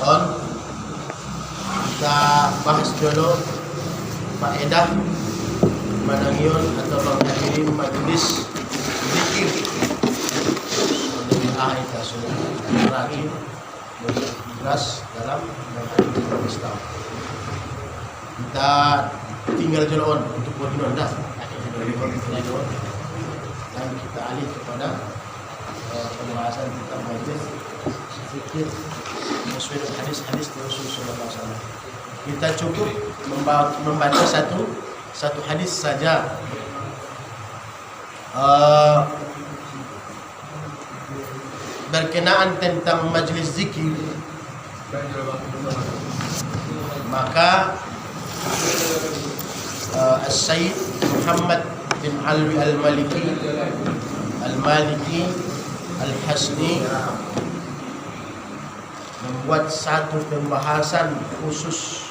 On kita bahas dulu faedah manangion atau menghadiri majlis zikir. Kita sudah terakhir beras dalam menghadiri Islam. Kita tinggal jalan untuk beriman dah. Dan kita alih kepada pembahasan tentang majlis zikir sesuai dengan hadis-hadis Rasulullah SAW. Kita cukup membaca satu hadis saja. Berkenaan tentang majlis zikir, maka As-Sayyid Muhammad bin Alwi Al-Maliki Al-Hasni membuat satu pembahasan khusus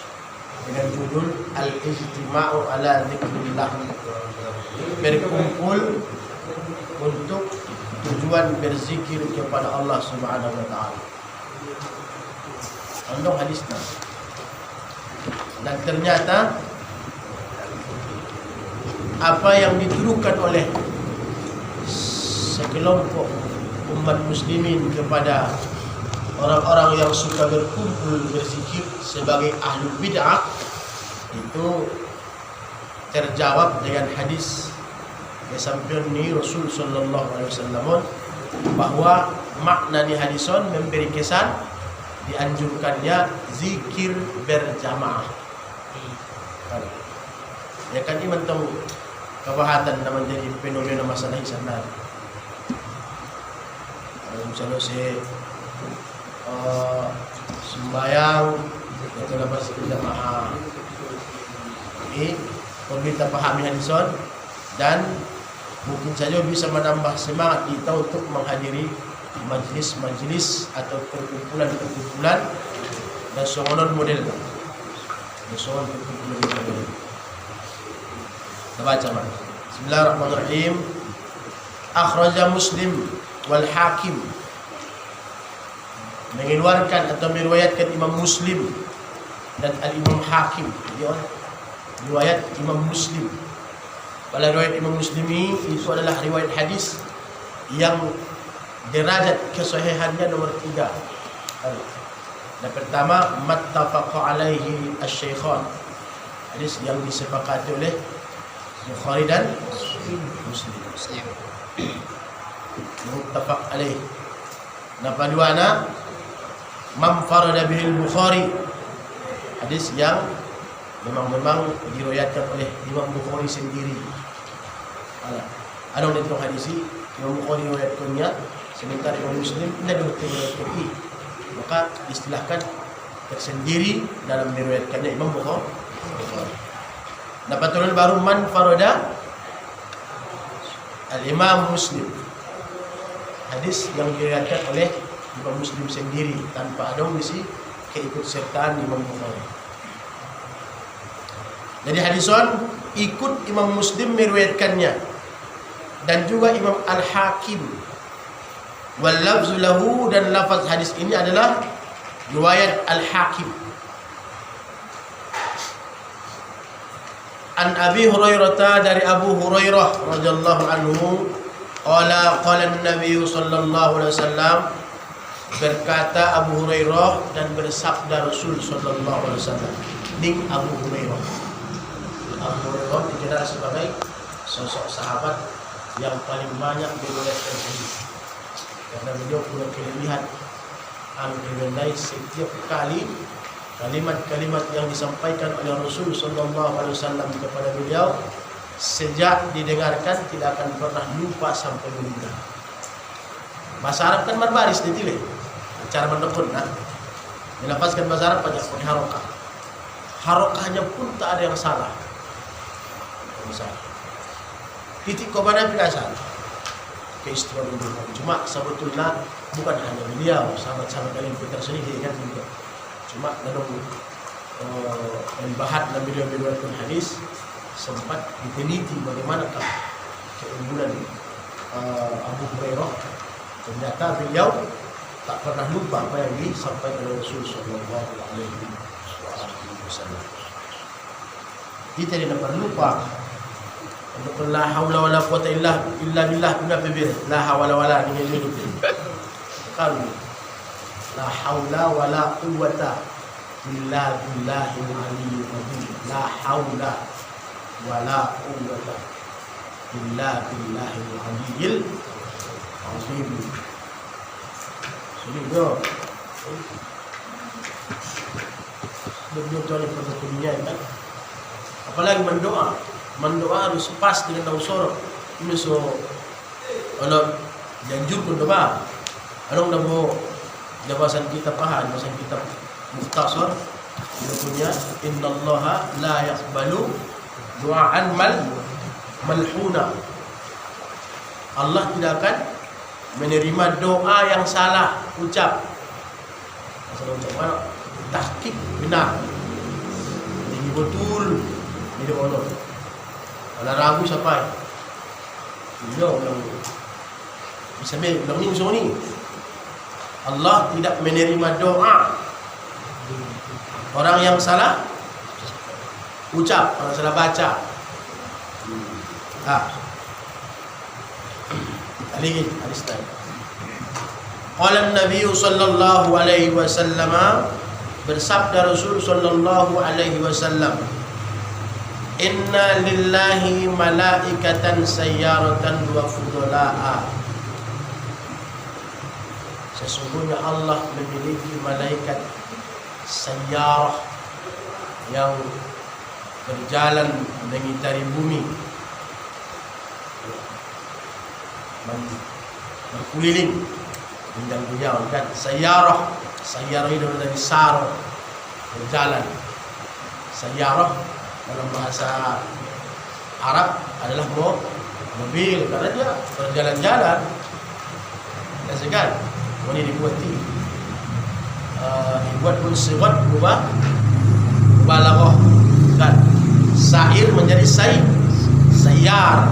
dengan judul Al-Ijtima'u ala Dzikrillah, berkumpul untuk tujuan berzikir kepada Allah Subhanahu wa taala. Untuk hadisnya. Dan ternyata apa yang dituduhkan oleh sekelompok umat muslimin kepada orang-orang yang suka berkumpul berzikir sebagai ahlul bid'ah itu terjawab dengan hadis yang sampai ni Rasul sallallahu alaihi wasallam bahwa makna ni hadison memberi kesan dianjurkannya zikir berjamaah. Ya kan ini tahu kebahatan nama jadi fenomena masalah sana. Misalnya sembayang itu lepas berjamaah. Ini perlu kita pahami hadison dan mungkin saja bisa menambah semangat kita untuk menghadiri majlis-majlis atau perkumpulan-perkumpulan dan soalan model. Soalan perkumpulan model. Kita baca mana? Bismillahirrahmanirrahim. Akhraja Muslim wal Hakim, mengeluarkan atau meriwayatkan Imam Muslim dan Al-Imam Hakim. Riwayat Imam Muslim. Pada riwayat Imam Muslimi itu adalah riwayat hadis yang derajat kesahihannya nomor 3. Yang pertama, mattafaqa alaihi asy-syaikhan, hadis yang disepakati oleh Bukhari dan Muslim. Muttafaq alaih. Nomor 2, man farada bihil Bukhari, hadis yang memang diriwayatkan oleh Imam Bukhari sendiri. Ada yang tentang hadis ini Imam Bukhari riwayatkannya, sementara Imam Muslim tidak diriwayatkan. Maka istilahkan tersendiri dalam diriwayatkannya Imam Bukhari. Dapat turun baru man farada Al-Imam Muslim, hadis yang diriwayatkan oleh Imam Muslim sendiri tanpa ada misi keikutsertaan Imam Bukhari. Jadi hadison ikut Imam Muslim meriwayatkannya dan juga Imam Al-Hakim. Wal lafzu lahu, dan lafaz hadis ini adalah riwayat Al-Hakim. An Abi Hurairah, dari Abu Hurairah radhiyallahu anhu, qala an-nabiy sallallahu alaihi wasallam, berkata Abu Hurairah dan bersabda Rasul sallallahu alaihi wasallam. Ning Abu Hurairah. Abu Hurairah dikenal sebagai sosok sahabat yang paling banyak meriwayatkan hadis, karena beliau punya kelebihan mengenai setiap kali kalimat-kalimat yang disampaikan oleh Rasul sallallahu alaihi wasallam kepada beliau, sejak didengarkan tidak akan pernah lupa sampai meninggal. Bahasa Arab kan berbaris ditulis, cara mendekun, dilafazkan bahasa Arab banyak pakai harokah. Harokahnya pun tak ada yang salah. Misalnya, titik komanya tidak salah, keistimewaan beliau. Cuma sebetulnya bukan hanya beliau, sahabat-sahabat yang pintar sendiri kan juga. Cuma dalam membahas dan beliau meriwayatkan hadis sempat diteliti bagaimanakah keunggulan Abu Hurairah. Ternyata beliau tak pernah lupa apa yang disampaikan oleh Rasul sallallahu alaihi wasallam. Kita tidak pernah lupa. La haula wala quwata illa billah guna bibir. La haula wala ni hidup. Kalau la haula wala quwata illa billahil aliyyil azim. La haula wala quwata illa billahil aliyyil azim. Ini tu. Betul-betul pertemuan kan. Apalagi mendoa harus pas dengan unsur. Ini so kalau janjur pun doa. Kalau dah mau jawasan kita paham, jawasan kita mukhtasar, dia punya innallaha la yaqbalu du'aan malhuna. Allah tidak akan menerima doa yang salah ucap. Salah ucap mana? Tahqiq benar. Ini betul. Ini Allah. Kalau ragu sampai. Dia ulang. Bisa ulang ni usul ni. Allah tidak menerima doa orang yang salah ucap, orang salah baca. Hadis tadi. Qala an-nabiy sallallahu alaihi wasallam, bersabda Rasul sallallahu alaihi wasallam, inna lillahi malaikatan sayyaratan wa fudala'a. Sesungguhnya Allah memiliki malaikat sayyarah yang berjalan mengitari bumi, berkeliling bintang-bintang kan. Sayyarah itu dari sar, berjalan. Sayyarah dalam bahasa Arab adalah mobil, karena dia berjalan-jalan. Kan? Ini dibuati dibuat pun sigat mubalaghah kan. Sair menjadi sayyar.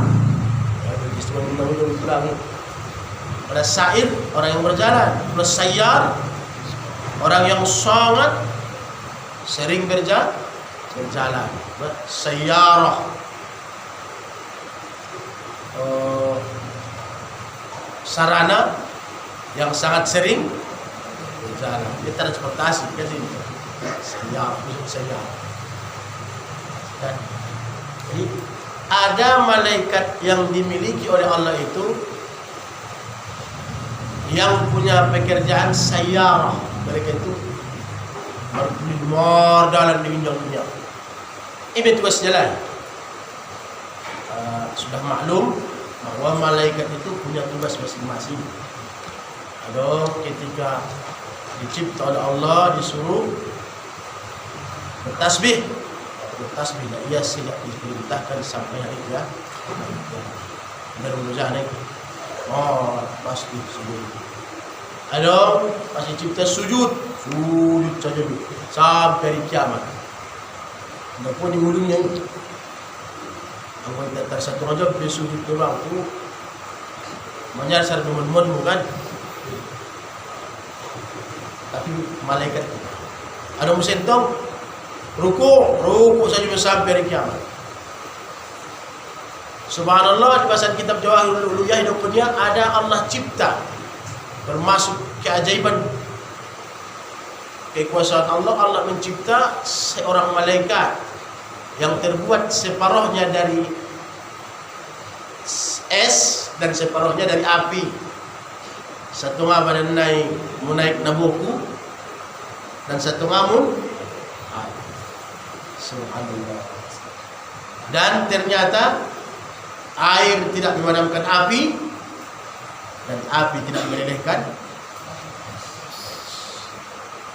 Pada sair orang yang berjalan, pada sayyar orang yang sangat sering berjalan. Sayyarah sarana yang sangat sering berjalan. Dia transportasi kan ini. Sayyarah. Jadi ada malaikat yang dimiliki oleh Allah itu yang punya pekerjaan sayyarah. Mereka itu berkeluar dalam dunia. Ini tugas jalan. Sudah maklum bahwa malaikat itu punya tugas masing-masing. Ada ketika dicipta oleh Allah disuruh bertasbih. Bertasbih ia tidak diperintahkan sampai hari dia berusaha naik. Pasti sujud. Ada masih cipta sujud saja dulu sampai kiamat. Adapun di hulunya ini, kalau kita tersatu aja bersujud doang tu, menyasar teman-teman bukan? Tapi malaikat ada musentong ruku saja sampai kiamat. Subhanallah, di bahasa kitab Jawahirul Uluyyah hidupnya ada Allah cipta, termasuk keajaiban kekuasaan Allah. Allah mencipta seorang malaikat yang terbuat separuhnya dari es dan separuhnya dari api. Satu badan naik nabuku dan satu ngamun. Subhanallah. Dan ternyata air tidak memadamkan api dan api tidak melelehkan.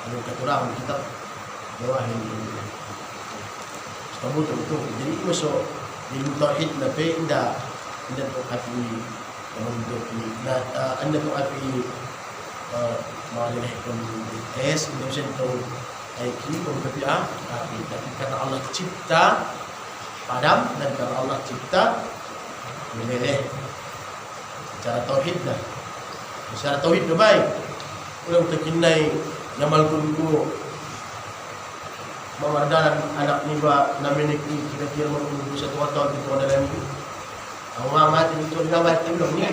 Ada kata orang kita bawah ini. Kamu tu jadi masuk di tauhid nabi indah tu api untuk anda tu api melelehkan es Indonesia tu aiki tapi api. Tapi karena Allah cipta padam dan karena Allah cipta meleleh. Cara tauhid dah. Secara tauhid tu baik. ulang terkinai nyamal kunku memardalan anak niba naminik ni kira-kira menunggu satu tahun itu ada lagi. Awak mati itu nama itu belum ni.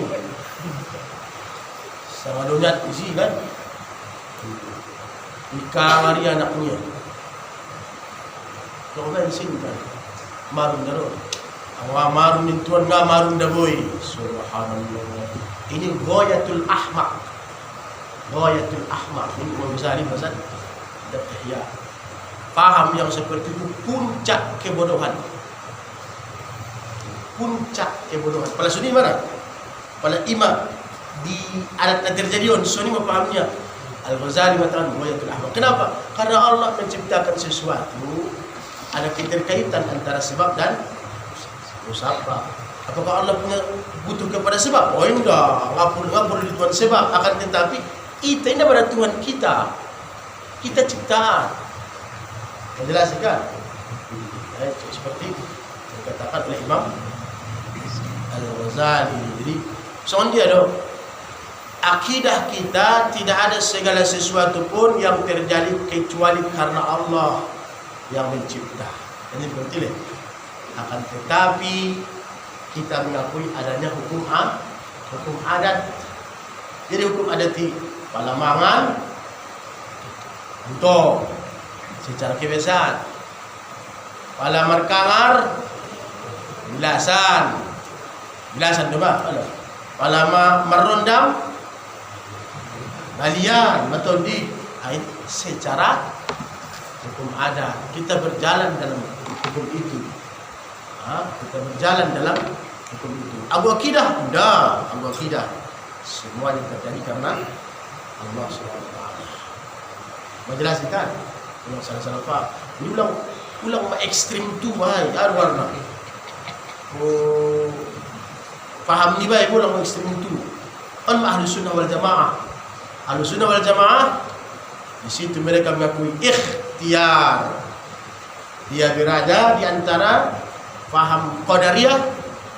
Sama donyat isi kan. Nikah hari anaknya. Kau kan sini kan. Marun daro. Awak marun itu enggak marun dah boy. Subhanallah. Ini ghayatul ahmaq. Ghayatul ahmaq. Ini Imam Ghazali pasal Ihya. Faham yang seperti itu puncak kebodohan. Puncak kebodohan. Pada Sunni mana? Pada imam di adat yang terjadi Sunni memahaminya. Al-Ghazali mengatakan ghayatul ahmaq. Kenapa? Karena Allah menciptakan sesuatu ada keterkaitan antara sebab dan musabab. Apakah Allah punya butuh kepada sebab? Oh enggak, ngapur di Tuhan sebab. Akan tetapi kita ini pada Tuhan kita. Kita ciptaan. Menjelaskan seperti dikatakan oleh Imam Al-Ghazali. Jadi soal dia dong. Akidah kita tidak ada segala sesuatu pun yang terjadi kecuali karena Allah yang mencipta. Ini betul. Akan tetapi kita mengakui adanya hukum adat. Jadi hukum adat di Palamangan untuk secara kebiasaan. Palamar kangar bilasan coba. Palama merondam balian metodi. Secara hukum adat kita berjalan dalam hukum itu. Kita berjalan dalam hukum itu. Abu akidah enggak, abu akidah semuanya terjadi karena Allah SWT. Menjelaskan ulang salah pak. Ini ulang ekstrim tu bahai warna. Oh, faham ni baik ulang ekstrim tu. On Ahlus Sunnah wal Jamaah. Ahlus Sunnah wal Jamaah di situ mereka mengakui ikhtiar. Dia berada di antara faham Qadariyah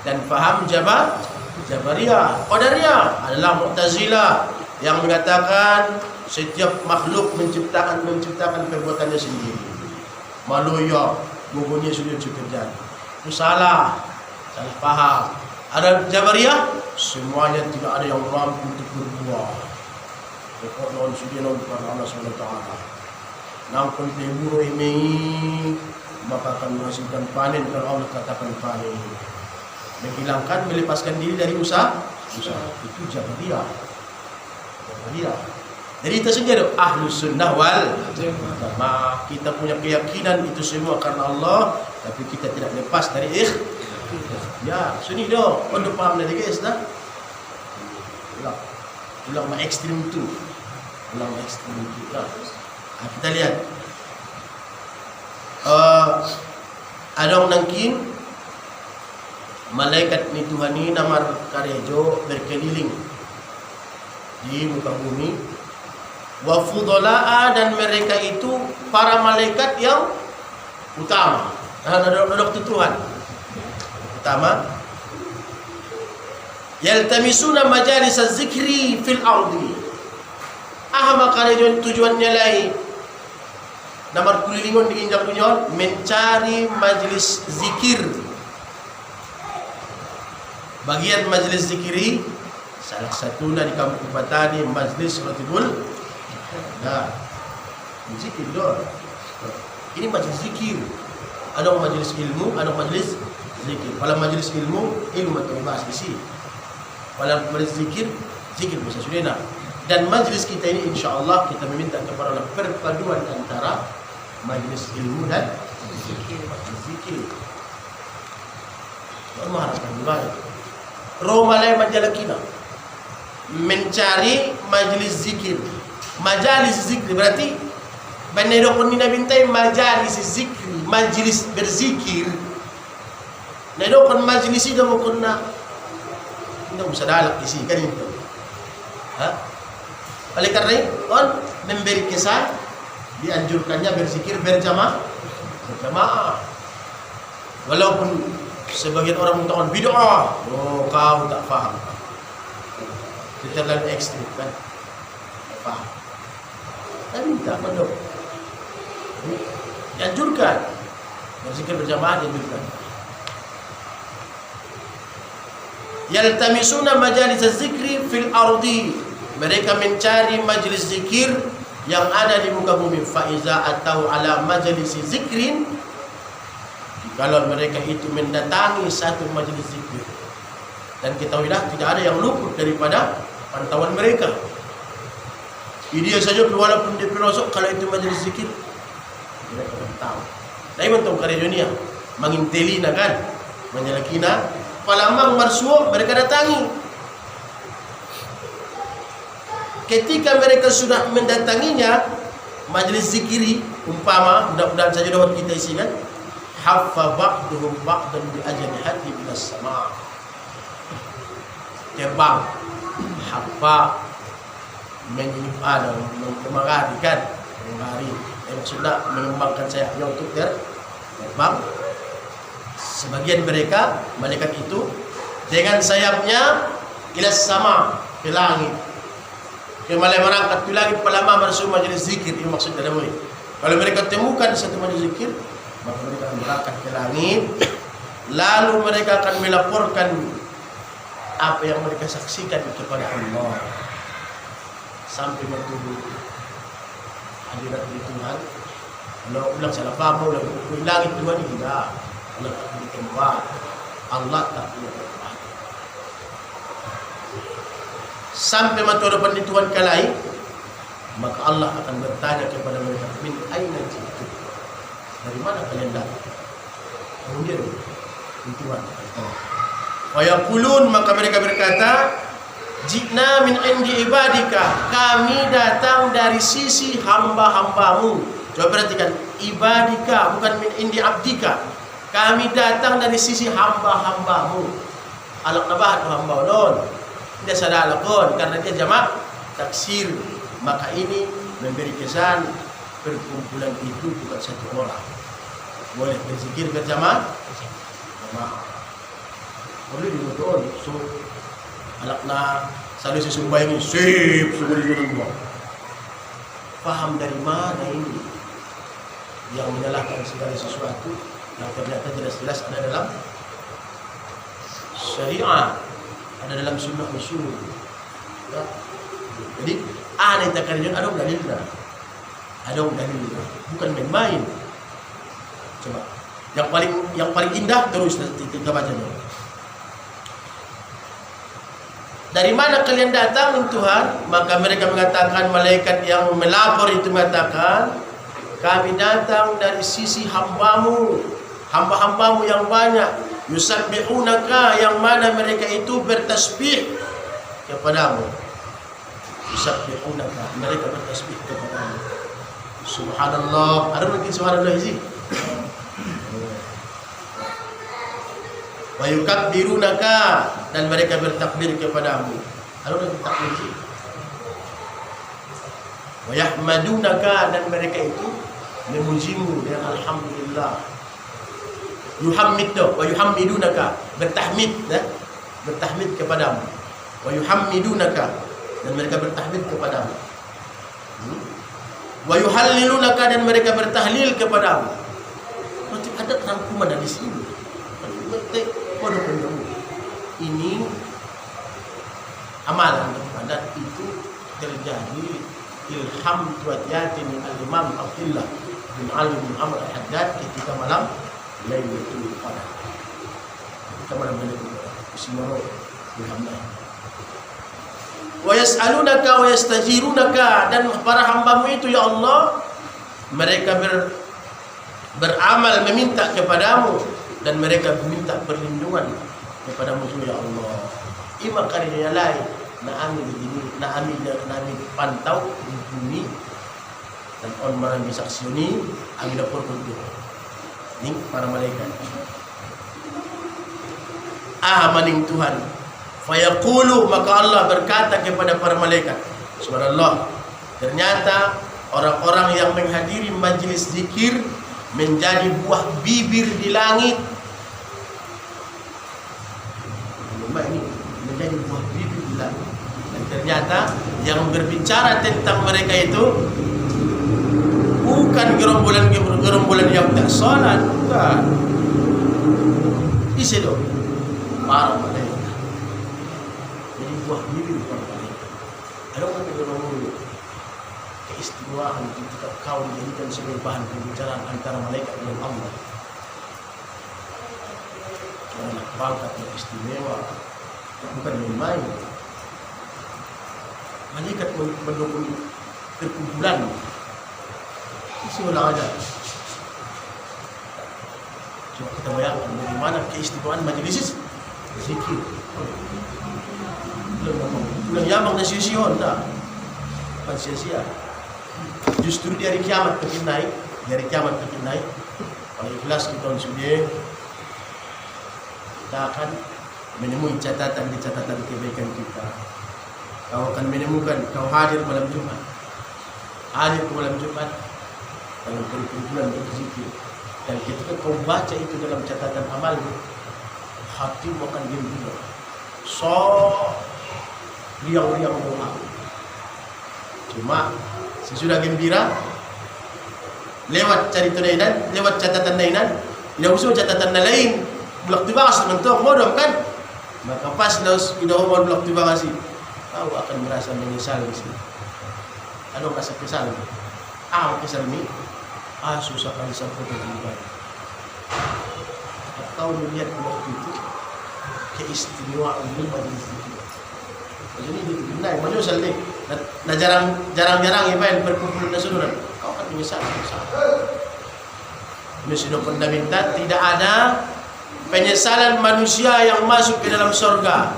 dan faham Jabariyah. Qadariyah adalah Mu'tazilah yang mengatakan setiap makhluk menciptakan perbuatannya sendiri. Maluya, bubunya sudah terjadi. Itu salah paham. Ada Jabariyah, semuanya tidak ada yang mampu untuk berbuat. Pokok non sudah non kepada Allah SWT. Nampun teburo ini maka akan menghasilkan panen kalau Allah katakan panen. Menghilangkan, melepaskan diri dari usaha. Itu Jabariyah. Jadi itu sendiri Ahlus Sunnah wal Jamaah. Kita punya keyakinan itu semua karena Allah, tapi kita tidak lepas dari ya, Sunni dong. Untuk paham dari guys dah. Ulang ekstrim itu. Kita lihat. Ada orang nangkin malaikat ni Tuhan ni namar karejo berkeliling di muka bumi. Wa fudala'a, dan mereka itu para malaikat yang utama. Ada Tuhan utama. Yaltamisuna majalis az-zikri fil ardi. Maka tujuannya lain. Namar kulilingon di injak punyon mencari majlis zikir. Bagian majlis zikiri salah satunya di kampung Patani majlis Ratibul. Nah, zikir dong. Ini majlis zikir. Ada majlis ilmu, ada majlis zikir. Kalau majlis ilmu itu bahas di sini. Kalau majlis zikir bisa sudah. Dan majlis kita ini insya-Allah kita meminta kepada Allah perpaduan antara majlis ilmu dan zikir. Mengharapkan baik. Romalai majalakina mencari majlis zikir. Majalis zikir berarti benar pun ni bintai majalis zikir, majlis berzikir. Nado kon majlis itu mo kon na tidak usah dalak isi kan itu. Oleh karena itu on memberi kesan dianjurkannya berzikir berjamaah. Walaupun sebagian orang mengatakan bid'ah, kau tak faham. Kita terlalu ekstrim kan? Tak faham. Saya minta pondok. Dianjurkan berzikir berjamaah, dianjurkan. Yaltamisuna majalis zikri fil ardi, mereka mencari majlis zikir yang ada di muka bumi. Fa iza atau ala majlis zikrin, kalau mereka itu mendatangi satu majlis zikir, dan ketahuilah tidak ada yang luput daripada pantauan mereka. Dia saja walaupun di pelosok, kalau itu majlis zikir mereka tahu. Dai mentong karya dunia mangintelina kan, menyelakina palamang marsuo, mereka datangi. Ketika mereka sudah mendatanginya majlis zikiri, umpama mudah-mudahan saja dapat kita isi kan, haffa ba'duhum ba'dan bi ajnihati ila sama', terbang haffa ada memagari kan, memagari maksudnya mengembangkan sayapnya untuk terbang. Sebagian mereka, malaikat itu dengan sayapnya ila sama, ke langit. Kemalai merangkat ke langit palama masuk majlis zikir. Ini maksudnya ada boleh. Kalau mereka temukan satu majlis zikir, maka mereka akan berangkat ke langit. Lalu mereka akan melaporkan apa yang mereka saksikan kepada Allah sampai bertubuh hadirat di Tuhan. Kalau ulang salah paham, ulang langit di mana tidak. Allah tak punya tempat, Allah tak punya tempat. Sampai mata depan di Tuhan kalai, maka Allah akan bertanya kepada mereka, min aina jitu, dari mana kalian datang? Kemudian di Tuhan, wa yaqulun, maka mereka berkata, jina min indi ibadika, kami datang dari sisi hamba-hambamu. Coba perhatikan, ibadika bukan min indi abdika. Kami datang dari sisi hamba-hambamu. Alak nabahat hamba non. Tidak sadar lakon karena dia jamak taksir. Maka ini memberi kesan perkumpulan itu bukan satu orang. Boleh berzikir berjamaah. Boleh dibetul. So alak na selalu sesumbai ini sip semua di rumah. Paham dari mana ini yang menyalahkan segala sesuatu yang ternyata jelas-jelas ada dalam syariat, ada dalam sunnah Rasul. Ya. Jadi ada takarjun, ada dalilnya, bukan main-main. Coba yang paling indah terus kita baca dulu. Dari mana kalian datang Tuhan? Maka mereka mengatakan, malaikat yang melapor itu mengatakan, kami datang dari sisi hamba-Mu, hamba-hambamu yang banyak. Yusabbihunaka, yang mana mereka itu bertasbih kepadamu. Yusabbihunaka, mereka bertasbih kepadamu. Subhanallah. Ada mungkin subhanallah sih. Wa yukabbirunaka, dan mereka bertakbir kepadamu. Ada mungkin takbir sih. Wa yahmadunaka, dan mereka itu memujimu dengan alhamdulillah. Yuhammid, wa yuhammidunaka, bertahmid, bertahmid kepadamu. Wa yuhammidunaka, dan mereka bertahmid kepadamu. Wa yuhallilunaka, dan mereka bertahlil kepadamu. Berarti ada rangkuman di sini. Ini amalan dan itu terjadi ilham tuatiati min al-Imam Abdullah bin Ali bin Amr al-Haddad ketika malam Lailatul Qadar. Ketika malam Lailatul Qadar, Bismillah ilhamnya. Wa yas'alunaka wa yastajirunaka, dan para hambamu itu ya Allah, mereka beramal meminta kepadamu, dan mereka meminta perlindungan kepadamu ya Allah. Ima karya lain na amin begini, na amin pantau di bumi, dan on marang bisaksioni amin lapor kuntu ini para malaikat maning Tuhan. Fayaqulu, maka Allah berkata kepada para malaikat, subhanallah, ternyata orang-orang yang menghadiri majlis zikir menjadi buah bibir di langit. Ini menjadi buah bibir di langit. Dan ternyata yang berbicara tentang mereka itu gerombolan yang tak salat, bukan. Isi dong para malaikat. Jadi buah bibir para malaikat. Ada orang yang ngomong keistimewaan ketika kau dijadikan sebagai bahan pembicaraan antara malaikat dengan Allah. Karena pangkat yang istimewa, bukan main-main. Malaikat mendukung perkumpulan. Isi ulang aja. Coba kita bayangkan bagaimana keistimewaan majelis zikir. Belum yamang dan sia-sia, enggak. Bukan sia-sia. Justru di hari kiamat makin naik, kalau ikhlas kita sudah, kita akan menemui catatan di catatan kebaikan kita. Kau akan menemukan kau hadir malam Jumat, dalam perkumpulan berzikir, dan ketika kau baca itu dalam catatan amalmu, hatimu akan gembira. Riang-riang doa. Cuma sesudah gembira, lewat cerita nainan, lewat catatan nainan, tidak usah catatan lain. Blok tiba kasih mentok modom kan? Maka pas sudah umur blok tiba kasih, kau akan merasa menyesal di sini. Ada rasa kesal. Kesal ni. Susah kali sampai ke ibadah. Kau melihat waktu itu keistimewaan majelis zikir. Jadi itu benar. Macam sekali. Nah jarang-jarang ibadah berkumpul dan saudara. Kau akan menyesal. Ini sudah fundamental. Tidak ada penyesalan manusia yang masuk ke dalam surga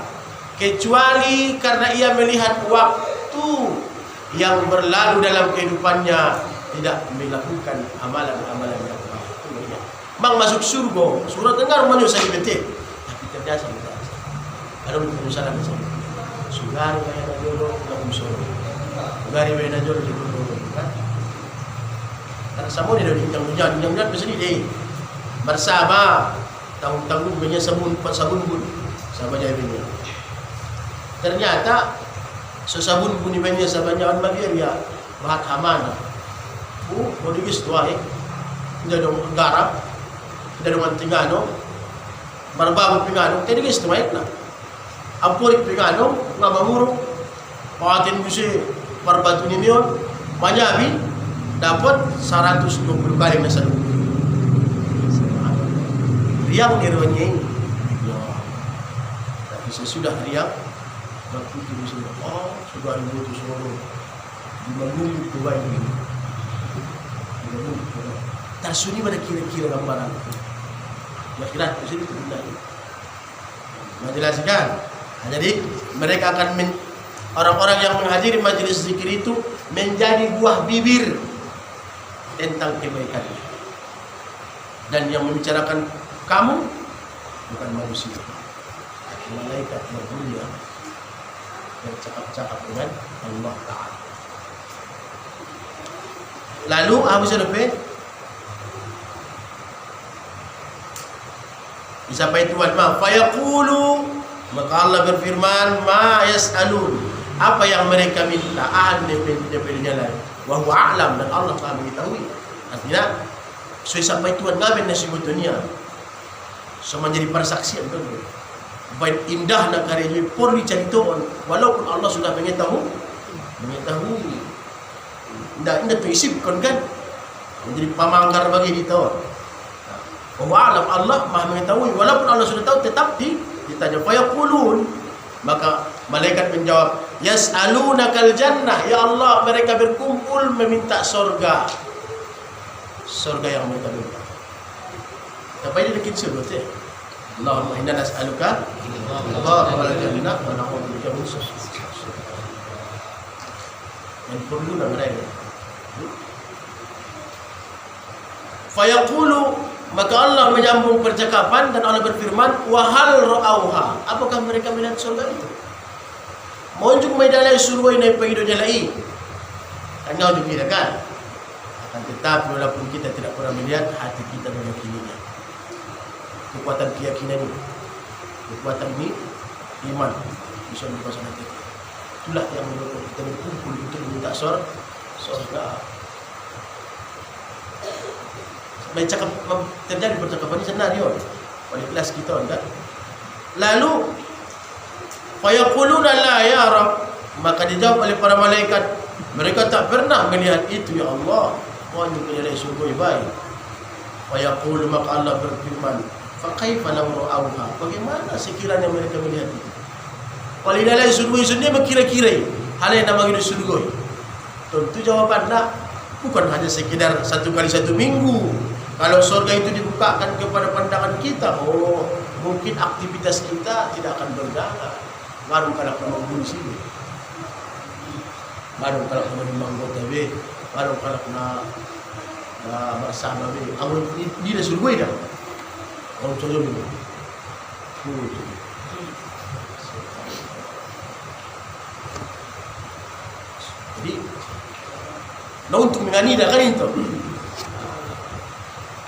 kecuali karena ia melihat waktu yang berlalu dalam kehidupannya tidak melakukan amalan-amalan yang baik. Bang masuk surga, surat dengar manusia betul, tapi terbiasa kita. Ada penyesalan di sana. Sugari kaya na jolo, lakum soro. Sugari kaya na jolo, lakum soro. Karena semua dia dah diinjang-injang besar ni bersama tanggung-tanggung punya sabun pun sama jadinya. Ternyata sesabun pun ibannya sabanyakan bagi dia bahat hamana. Mau digis tuai, tidak dong garam, tidak dong antingano, barbabu pingano, tidak digis tuai na. Apurik pingano, ngamamuro, pawatin busi barbatu nimion, manyabi dapat 120 kali nasa lupa. Riang nirwanya ini, tapi sesudah riang, waktu itu sudah itu semua dibangun dua ini. Tersuni pada kira-kira gambaran. Kira-kira di sini tidak. Menjelaskan. Jadi mereka akan orang-orang yang menghadiri majelis zikir itu menjadi buah bibir tentang kebaikan. Dan yang membicarakan kamu bukan manusia, malaikat yang mulia yang cakap-cakap dengan Allah Ta'ala. Lalu Abu Syarif disampaikan Tuhan, fayaqulu, maka Allah berfirman, ma yas'alun, apa yang mereka minta, daripadanya lain, wa huwa a'lam, dan Allah Taala mengetahui. Artinya sampai Tuhan ngaben nasi dunia sama jadi persaksian kan. Baik indah nak karya ini pun diceritakan walaupun Allah sudah mengetahui. Tidak terisipkan kan menjadi pamanggar bagi kita. Bahwa alam Allah maha mengetahui walaupun Allah sudah tahu tetap ditanya. Fayaqulun, maka malaikat menjawab, yas'alunakal jannah, ya Allah mereka berkumpul meminta surga yang mereka minta. Apa ini bikin surga tu? Allahumma inna nas'aluka Allahumma jannah wa na'udzubika min syarri. Yang perlu nak mereka. Fayaqulu, maka Allah menyambung percakapan dan Allah berfirman, wa hal ra'auha, apakah mereka melihat surga itu? Monjuk medalai surga ini pahidnya lai. Tanya untuk kita kan? Akan tetapi walaupun kita tidak pernah melihat, hati kita meyakininya. Kekuatan keyakinan ini, kekuatan ini iman bisa dipasang hati. Itulah yang membuat kita berkumpul untuk meminta surga. terjadi percakapan ini senario oleh kelas kita enggak. Lalu fayaquluna la ya Rabb, maka dijawab oleh para malaikat, mereka tak pernah melihat itu ya Allah. Wahai penilai sungguh baik. Fayaqulu, maka Allah berfirman, fa kaifa law ra'awha, bagaimana sekiranya mereka melihat itu. Walidalai sungguh ini berkira-kira hal yang namanya sungguh. Tentu jawabannya bukan hanya sekedar 1 kali 1 minggu. Kalau surga itu dibukakan kepada pandangan kita, oh mungkin aktivitas kita tidak akan berjalan. Baru kalau kita di sini, baru kalau kita di Manggota B, baru kalau kita bersama B. Anggun ini dah surga dah. Orang coba dulu. Jadi, nah untuk mengani dah kan itu.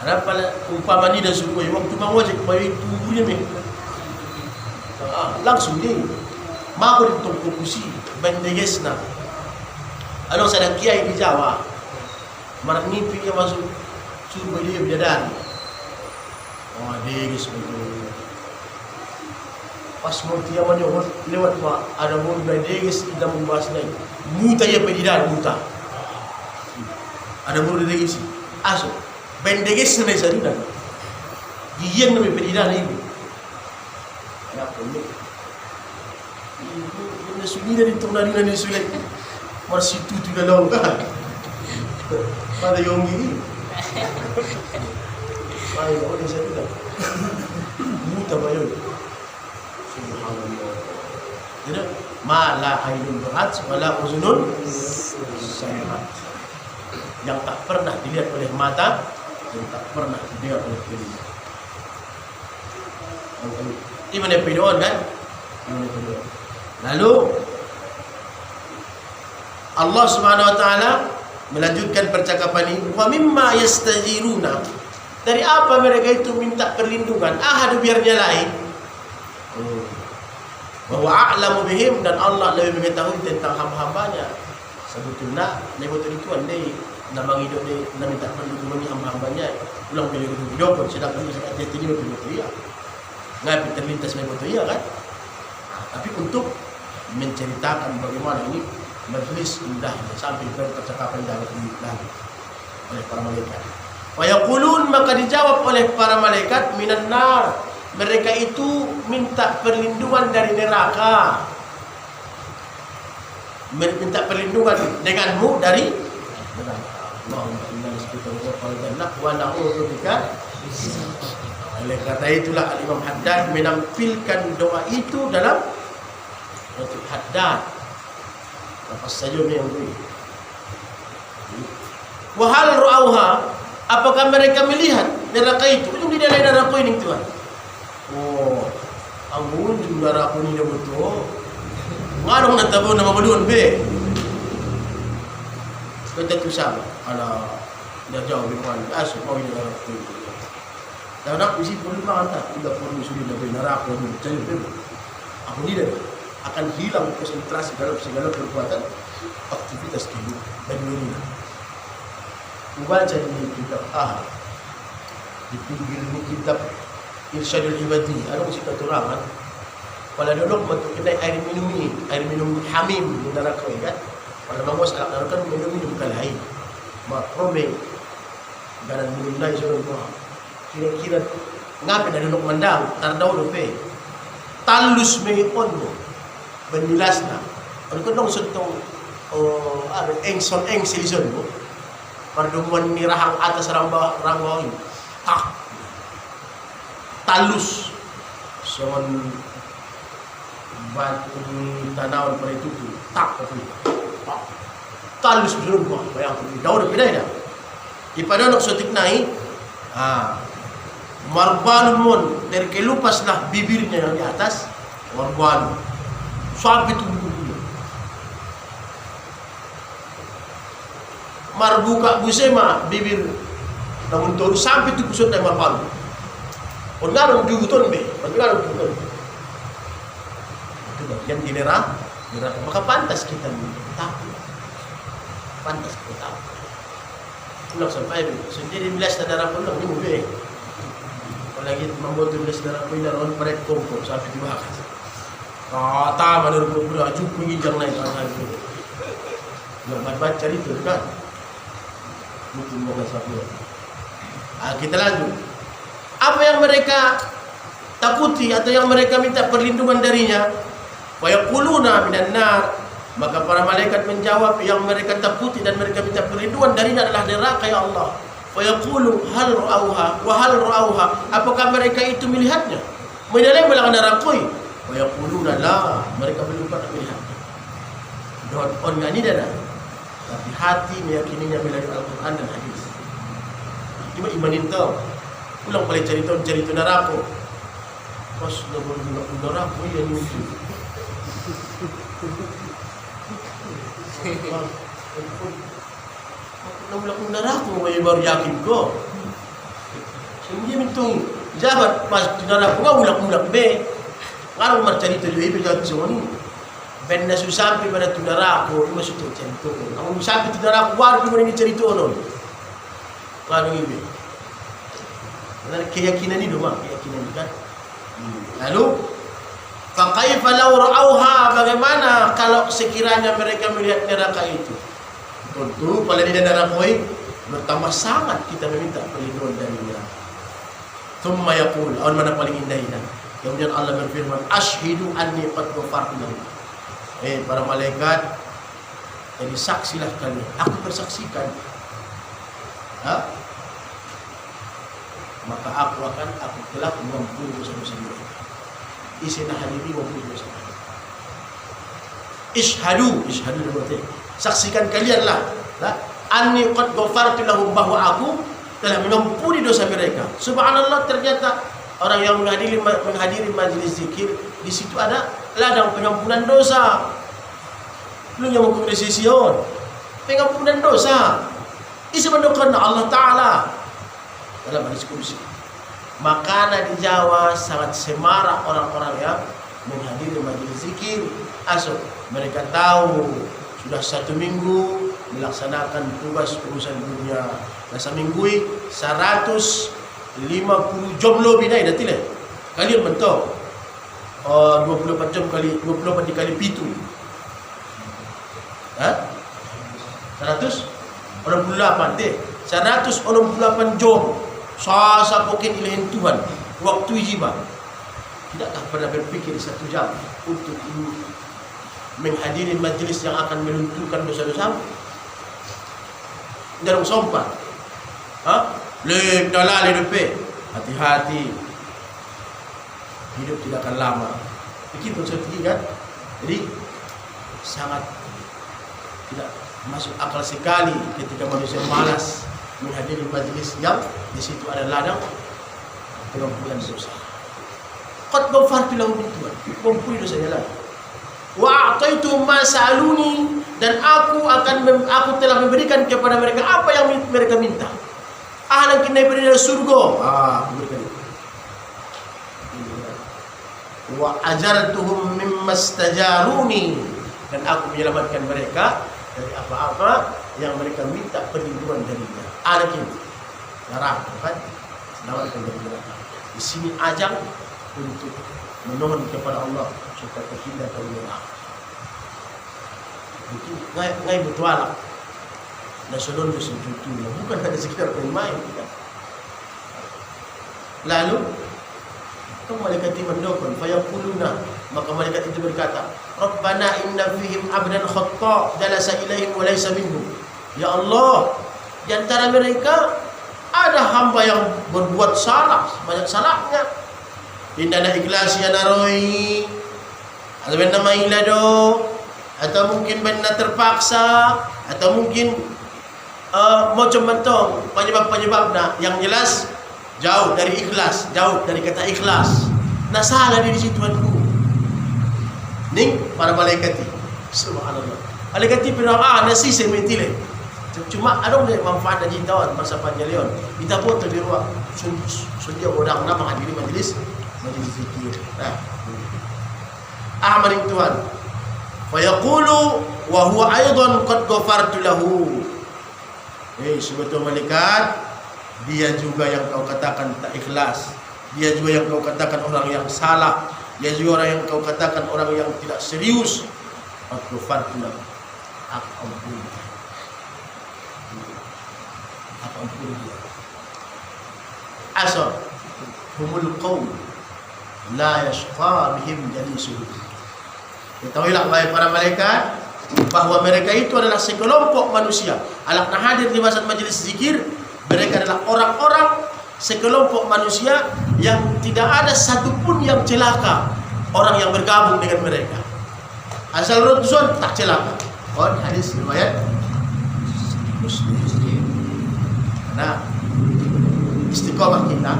Ada pala umpama ni dah suruh waktu mau wajib bayi tubuhnya meh. Langsung dia. Mau ditong fokusi bendegesna. Ano sadang kiai di Jawa. Marak mimpi dia masuk suruh dia bidadari. Oh, deges betul. Pas mau dia mana lewat mak ada mau deges tidak membahas lain. Muta ya bidadari muta. Ada mau deges. Aso. Bendeges na sa rin. Giyan na may pedidan na ibo. Kaya po yun. Yung nasunida dito na rin na nisulit. Marsitu na lang ka. Para yung gini. Ay, ako din sa rin. Muta ba yun? Subhanallah. Jadi, ma la ainun ra'at wala uzunun sami'at. Yang tak pernah dilihat oleh mata, yang tak pernah didengar oleh telinga. Ini menepidon kan? Lalu Allah Subhanahu Wa Taala melanjutkan percakapan ini. Wa mimma yastajiruna. Dari apa mereka itu minta perlindungan? Ahadu biarnya lain. Bahwa a'lamu bihim, dan Allah lebih mengetahui tentang hamba-hambanya. Sebetulnya betul itu andai namang hidup dia nak minta perlindungan ni hamba-hambanya ulang pilih hidup pun sedang dia tinggi betul ya. Ngapi terlintas betul ya kan? Tapi untuk menceritakan bagaimana ini majlis indah sampai ke percakapan dalam langit oleh para malaikat. Wa yaqulun, maka dijawab oleh para malaikat, minan nar, mereka itu minta perlindungan dari neraka. Minta perlindungan denganmu dari neraka. Allahumma inna nas'aluka al-jannah wa na'udzubika. Oleh kata itulah Al-Imam Haddad menampilkan doa itu dalam Roti Haddad. Lepas saja yang ini. Wa hal ra'auha, apakah mereka melihat neraka itu? Ujung di dalam neraka ini Tuhan. Oh, anggun juga neraka ini betul. Ngarong na tabo na mamadun be. Kata tu sama. Ala dah jauh bikuan. Asu mau ini neraka itu. Dan nak isi perlu mata. Tidak perlu sudah dari neraka ini. Jadi aku tidak akan hilang konsentrasi dalam segala perbuatan aktivitas kehidupan dunia. Membaca di kitab di pinggir kitab Irsyadul Ibadi ada musik keterangan pada duduk untuk kedai air minum hamim di neraka kan. Pada mangos anak neraka minum kalai makrome dan minum lain semua. Kira-kira ngapain ada duduk mandang tardau dope talus mengikon mo benilasna ano kung sentong engson silison mo pardumuan ni rahang atas rangwang tak talus son batu tanawan pada itu tak tapi talus belum mo bayang daw pinay na ipadonok sotik nai marban mon dari kelupaslah bibirnya yang di atas marban sampai tubuh marbuka busema bibir namun toru sampai tubuh sudah marban ongarong juguton be ongarong juguton itu bagian di neraka maka pantas kita takut Pulang sampai sendiri belas darah pulang ni mungkin. Apalagi membuat belas darah pulang orang pada kompor sampai dibakar. Kata mana beraju penginjang naik tangan itu. Nak baca itu kan? Mungkin mana sampai. Kita lanjut. Apa yang mereka takuti atau yang mereka minta perlindungan darinya? Wa yaquluna minan nar. Maka para malaikat menjawab, yang mereka takuti dan mereka minta perlindungan darinya adalah neraka, ya Allah. Wa yaqulu hal ra'auha wa hal ra'auha. Apakah mereka itu melihatnya? Menilai belakang neraka. Wa yaquluna la, mereka belum pernah melihatnya. Don't on ini dah. Tapi hati meyakininya melalui Al-Quran dan hadis. Cuma imanin tahu. Pulang balik cerita neraka. Pas neraka yang lucu. Aku nak neraka baru yakin ko. Sehingga mintung jabat pas neraka ulak be. Kalau mar cerita juga ibu jatuh semua ni. Benda susah sampai pada neraka itu masuk cerita. Kamu sampai neraka baru kita ini cerita non. Kalau ibu. Benar keyakinan ini doang, keyakinan kan. Lalu faqaifa law ra'auha, bagaimana kalau sekiranya mereka melihat neraka itu? Tentu pada di neraka itu bertambah sangat kita meminta perlindungan dari neraka. Thumma yaqul, awan mana paling indah ini. Kemudian Allah berfirman, asyhidu anni qad ghafartu lahum. Para malaikat, jadi saksilah kalian. Aku bersaksikan. Maka aku telah mengampuni dosa-dosa mereka. Isi hadiri mengampuni dosa mereka. Ishhadu berarti saksikan kalianlah, anni qad ghafartu lahum, bahwa aku telah mengampuni dosa mereka. Subhanallah, ternyata orang yang menghadiri majelis zikir, di situ ada ladang pengampunan dosa. Lu yang menghukum decision pengampunan dosa. Isi mendoakan Allah Ta'ala dalam hadis kursi. Maka di Jawa sangat semarak orang-orang yang menghadiri majelis zikir. Asal mereka tahu sudah 1 minggu melaksanakan tugas urusan dunia. Dan seminggu 150 jomblo binai dah tidak. Kalian mentok 24 jam kali 24 dikali 7. 148 deh. 148 jam. Sasa pokin ilahin Tuhan waktu jiwa. Tidakkah pernah berpikir 1 jam untuk menghadiri majlis yang akan melunturkan dosa-dosa? Dalam sumpah. Lek dalal hidup. Hati-hati. Hidup tidak akan lama. Begitu seperti kan? Jadi sangat tidak masuk akal sekali ketika manusia malas menghadiri majlis yang di situ ada ladang pengampunan dosa. Qad ghafartu lahum, mengampuni dosanya lagi. Wa a'taitu ma sa'aluni, dan aku telah memberikan kepada mereka apa yang mereka minta. Ahlan kinai beri surga. Aku berikan itu. Wa ajartuhum mimma istajaruni, dan aku menyelamatkan mereka dari apa-apa yang mereka minta perlindungan darinya. Ada gitu. Neraka kan? Selamatkan dari neraka. Di sini ajang untuk memohon kepada Allah supaya terhindar dari neraka. Itu ngai bertualang. Nasional bersejutu, bukan hanya sekedar main-main. Lalu malaikat mendoakan, fayaquluna, maka malaikat itu berkata, Rabbana inna fihim abdan khata' jalasa ilaihim wa laysa minhum. Ya Allah, di antara mereka ada hamba yang berbuat salah, banyak salahnya. Indana ikhlas ya naroi, atau benda mailado, atau mungkin benda terpaksa, atau mungkin macam mentong penyebab-penyebabnya yang jelas jauh dari ikhlas, jauh dari kata ikhlas. Nah salah di situ Tuhanku. Ning para malaikat itu, subhanallah. Malaikat itu bilang nasi sementile. Cuma ada manfaat dari tahun masa panjalion. Kita pun terdiruak sudah orang nak menghadiri majelis zikir. Nah, amaring Tuhan. Fa yaqulu wa huwa aidan qad ghafartu lahu. Sebetul malaikat, dia juga yang kau katakan tak ikhlas, dia juga yang kau katakan orang yang salah, dia juga orang yang kau katakan orang yang tidak serius. Aku ampuni, aku ampuni dia. Asal humul qaum la yashqa bihim jalisuhum. Ketahuilah wahai para malaikat, bahwa mereka itu adalah sekelompok manusia. Alakna hadir di masa majelis zikir, mereka adalah orang-orang sekelompok manusia yang tidak ada satupun yang celaka orang yang bergabung dengan mereka. Asal Rasul tak celaka. Hadis riwayat Muslim. Nah, istiqomah kita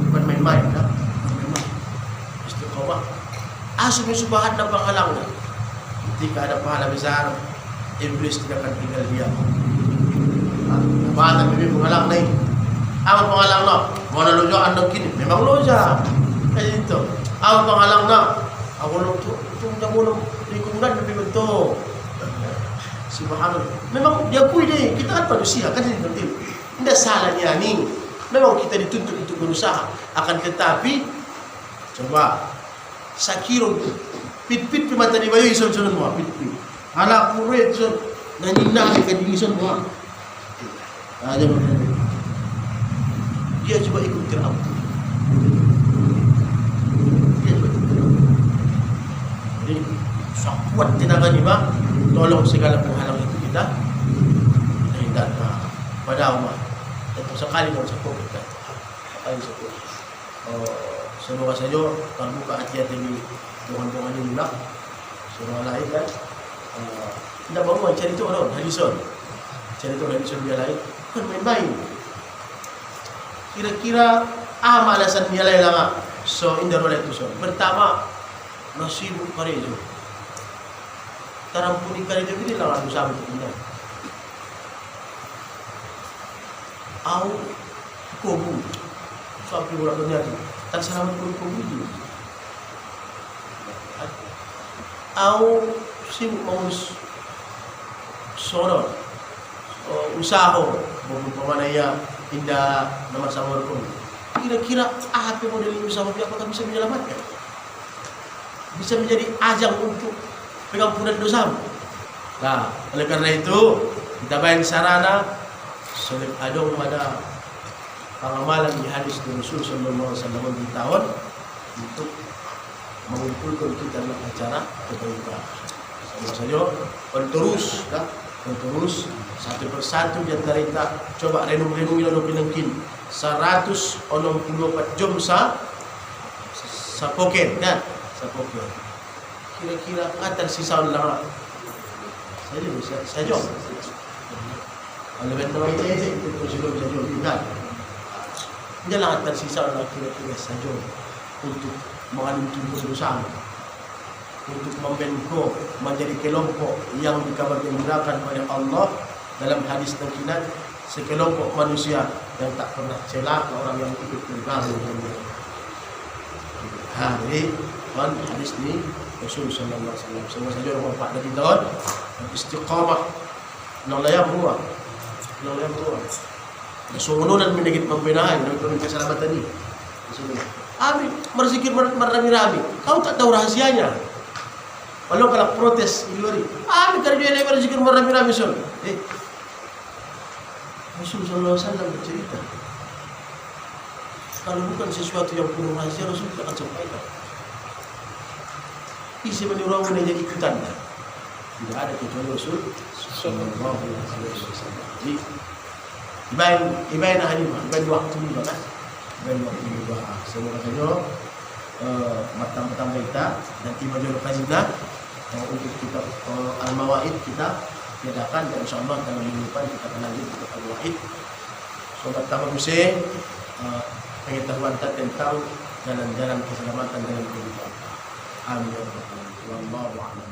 bukan main-main, dah. Istiqomah. Asal subhan dan penghalangnya. Ketika ada pahala besar, iblis tidak akan tinggal diam. Apa tapi penghalang ni? Apa penghalang nak? Mana loja anda kini? Memang loja. Kayak itu. Apa penghalang nak? Awal tu jangan lingkungan lebih betul. Subhanallah. Memang diakui deh, kita kan manusia, kan jadi penting. Tidak salahnya ni. Memang kita dituntut untuk berusaha. Akan tetapi, coba sakirun pit-pit di mata di bayu ison semua pit-pit. Anak murid ison nanina di keding ison semua. Aja dia coba ikut gerak. Dia coba ikut gerak. Jadi kuat tenaga ni bang, tolong segala penghalang itu kita hindarkan pada umat. Itu sekali mau sepuluh kita, sekali sepuluh. Semoga saja terbuka hati-hati ini dengan ini nak surah lain kan. Tidak bangun cari tu orang hadison, cari tu hadison dia lain kan main-main. Kira-kira alasan dia lain lama. So indah oleh tu so. Pertama nasibu karejo. Tarampuni karejo ini lah lalu sama tu indah. Au kobu sampai bulan dunia tu. Tak selamat pun kobu. Au si maus sono usaho pemanaya indah nomor sama pun. Kira-kira apa model usaha dia apakah bisa menyelamatkan? Bisa menjadi ajang untuk pengampunan dosa. Nah, oleh karena itu kita bayang sarana sulit adong pada pengamalan di hadis Rasul sallallahu alaihi wasallam di tahun untuk mengumpulkan kita dalam acara kebaikan. Sama saja terus, dah, terus satu persatu di antara kita coba renung-renung ilo pinangkin 164 jam sa poket kan, sa poket. Kira-kira atar sisa lang. Saja. Kalau benar itu sudah saja kan. Jangan atar sisa lang kira-kira saja untuk mengalim bersama, untuk membentuk menjadi kelompok yang dikabar gembirakan oleh Allah dalam hadis terkinat, sekelompok manusia yang tak pernah celaka orang yang ikut bergabung dengan hari hadis ini Rasul sallallahu alaihi wasallam. Semua saja orang pak dari tahun istiqamah nolaya buah Nasununan menegit membenahi dan keselamatan ini. Abi berzikir merami-rami. Kau tak tahu rahasianya. Kalau protes di luar, abi kalau dia lagi berzikir merami-rami sol. Rasul sallallahu alaihi wasallam bercerita. Kalau bukan sesuatu yang penuh rahasia, Rasul tidak akan sampaikan. Isi menyuruh menjadi ikutan. Tidak ada kecuali Rasul sallallahu alaihi wasallam. Jadi ibain halimah, ibain waktu ni kan. Dan waktu juga semoga saja matang-matang kita dan majul fazina untuk kita al-mawaid kita tiadakan dan insyaallah dalam minggu depan kita akan lanjut untuk al-mawaid. Sobat Tabaruse pengetahuan tentang jalan-jalan keselamatan dalam kehidupan. Amin. Wallahu a'lam.